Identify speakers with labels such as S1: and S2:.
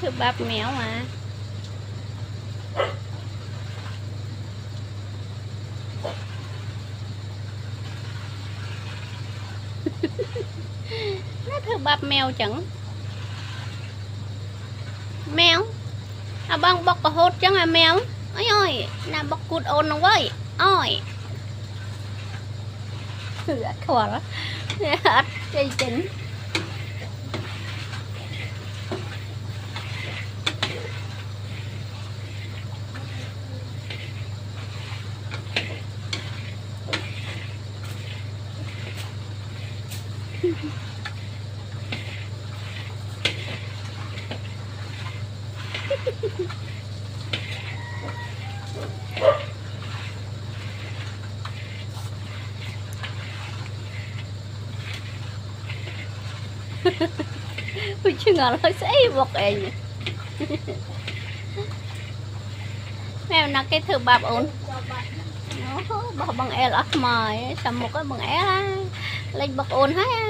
S1: Thưa bắp mèo mà. Nó thưa bắp mèo chẳng. Mèo. À băng bọc có hốt chẳng à mèo. Ôi ơi, nà bọc cụt ôn nó vậy. Ôi. Khỏa đó. Hết cây chính. Ui chứ ngờ nó sẽ bọc em. Mèo nó cái thử bạp ổn. Nó bỏ bằng e lọt mời. Xong một cái bằng e lên bọc ổn hết.